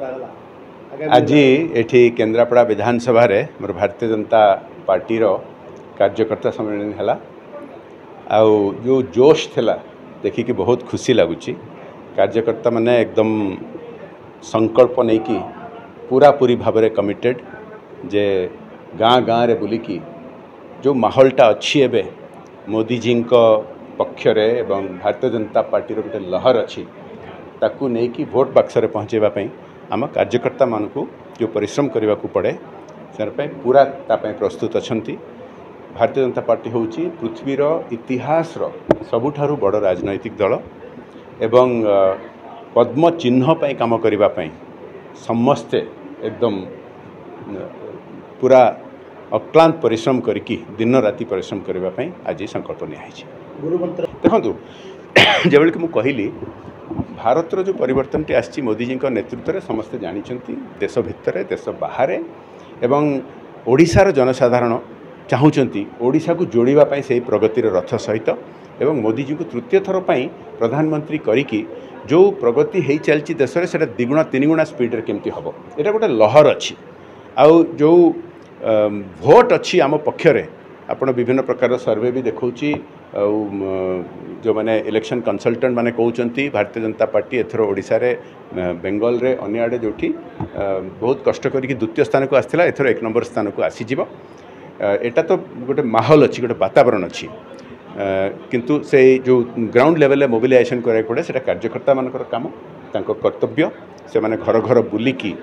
आज एठी केन्द्रापड़ा विधानसभा रे मोर भारतीय जनता पार्टी रो कार्यकर्ता सम्मेलन है आउ जो जोश थिला देखिकी बहुत खुशी लगुच कार्यकर्ता माने एकदम संकल्प नहीं कि पूरा पूरी भाव में कमिटेड जे गाँ गाँ रे बुलिकी जो माहौलटा अच्छी एबे मोदी जी पक्षरे एवं भारतीय जनता पार्टी गोटे लहर अच्छी ताकू नहीं कि भोट बक्स रे पहुँचेवाई आम कार्यकर्ता मानू जो परिश्रम करने को पड़े से पूरा तापाई प्रस्तुत अच्छा। भारतीय जनता पार्टी हूँ पृथ्वीर इतिहास सबुठारु बड़ राजनैतिक दल एवं पद्म चिन्ह पाई काम करने समस्ते एकदम पूरा अक्लांत परिश्रम करिकी दिन राति परिश्रम करने आज संकल्प निया देखो जब कि मुझे कहली भारतर जो परिवर्तन टी आसी मोदी जी नेतृत्व में समस्ते जानते देश भितर देश बाहर एवं ओडिशार जनसाधारण चाहूँगी ओडिशा को जोड़ापी से प्रगतिर रथ सहित एवं मोदी जी को तृतीय थर पर प्रधानमंत्री करिकी जो प्रगति हो चलती देश में से द्विगुणा तीन गुणा स्पीड केमती हम यहाँ गोटे लहर अच्छी आउ जो भोट अच्छी आम पक्षरे आपण विभिन्न प्रकार सर्वे भी देखा जो माने इलेक्शन कंसल्टेंट माने कहते भारतीय जनता पार्टी एथर ओडिशा रे बेंगल रे अन्य आड़े जो बहुत कष्ट करके द्वितीय स्थान को आसाला एथर 1 नंबर स्थान को आसीज एटा तो गोटे माहौल अच्छी गोटे वातावरण अच्छी किंतु से जो ग्राउंड लेवल में मोबिलाइजेशन कराया पड़े से कार्यकर्ता मानकर काम तांको कर्तव्य से माने घर घर बुलिकी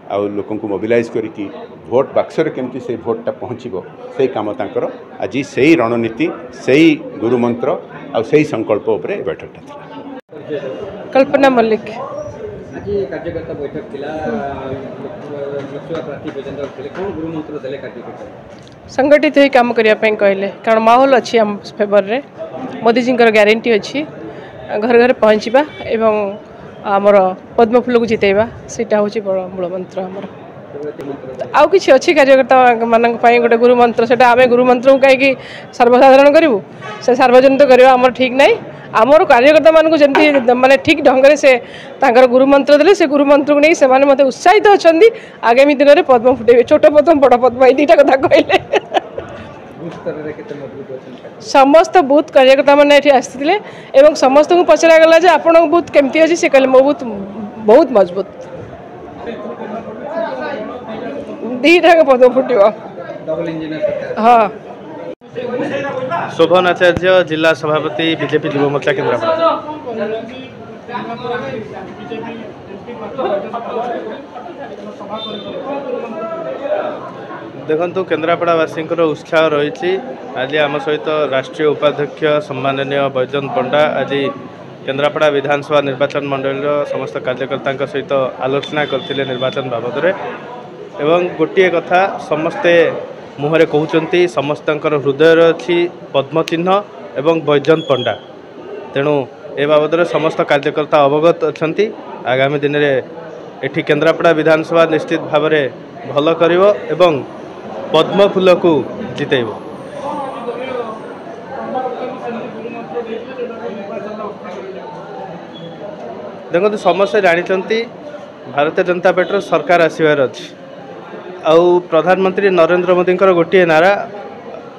आ लोक मोबिलाइज करके भोट बाक्सर केमती से भोटा पहुँचो से कम तांकर आज से रणनीति से गुरुमंत्र आ से संकल्प उपरे बैठकटा था। कल्पना मल्लिक आज कार्यकर्ता बैठक थिला लोकसभा प्रार्थी बजेंद्र थिले कोन गुरुमंत्र देले कार्यकर्ता संगठित होई काम करिया पई कहले कारण माहौल अच्छी हम फेवर रे मोदी जी ग्यारंटी अच्छी घर घर पहुँचवा एवं आमर पद्म फूल को जितेबा सीटा हूँ बड़ मूल मंत्र आमर आउ कि अच्छी कार्यकर्ता मान गोटे गुरु मंत्र से आम गुरु मंत्र को कहीं सर्वसाधारण करूँ से सार्वजनिक करवा आमर ठीक ना आमर कार्यकर्ता मानक जमी माने ठीक ढंग से गुरु मंत्र देले से गुरु मंत्र को नहीं से मत उत्साहित अच्छा आगामी दिन में पद्म फुटे छोट पद्म बड़ पद्म ये दुईटा कथा कहले समस्त बूथ कार्यकर्ता मैंने आसते एवं समस्त को पचरा गला जे आपण बूथ केमती अच्छी से कहले मो बूथ बहुत मजबूत दीटा पद्म फुटो हाँ। शोभन आचार्य जिला सभापति बीजेपी युव मोर्चा केन्द्रापड़ा। देखु केन्द्रापड़ावासी उत्साह रही आज आम सहित राष्ट्रीय उपाध्यक्ष सम्माननीय बैजयंत पंडा आज केन्द्रापड़ा विधानसभा निर्वाचन मंडल समस्त कार्यकर्ता सहित आलोचना करते निर्वाचन बाबद एवं गोटे कथा समस्ते मुहरे कहते समस्त हृदय अच्छी पद्म चिन्ह एवं बैजयंत पंडा तेणु ए बाबद समस्त कार्यकर्ता अवगत अच्छा आगामी दिन में एठी केन्द्रापड़ा विधानसभा निश्चित भाव में भल कर एवं पद्म फूल को जितेब। देखो समस्ते जानते भारतीय जनता पार्टी सरकार आसबार अच्छी आउ प्रधानमंत्री नरेंद्र मोदी गोटे नारा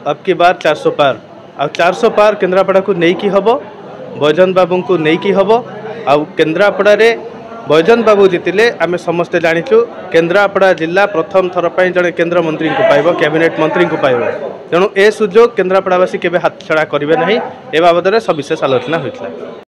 अब की बार 400 पार आ 400 पार केन्द्रापड़ा को लेकिन हम बैजयंत बाबू को लेकिन हम आउ केन्द्रापड़ा बैजयंत बाबू जीतिले आम समस्ते जाचु केन्द्रापड़ा जिला प्रथम थर पर जड़े केन्द्र मंत्री को पाइब कैबिनेट मंत्री को पाइब तेणु ए सुजोग केन्द्रापड़ावासी केबे हाथ छड़ा करेंगे ना ए बाबद सविशेष आलोचना होता है।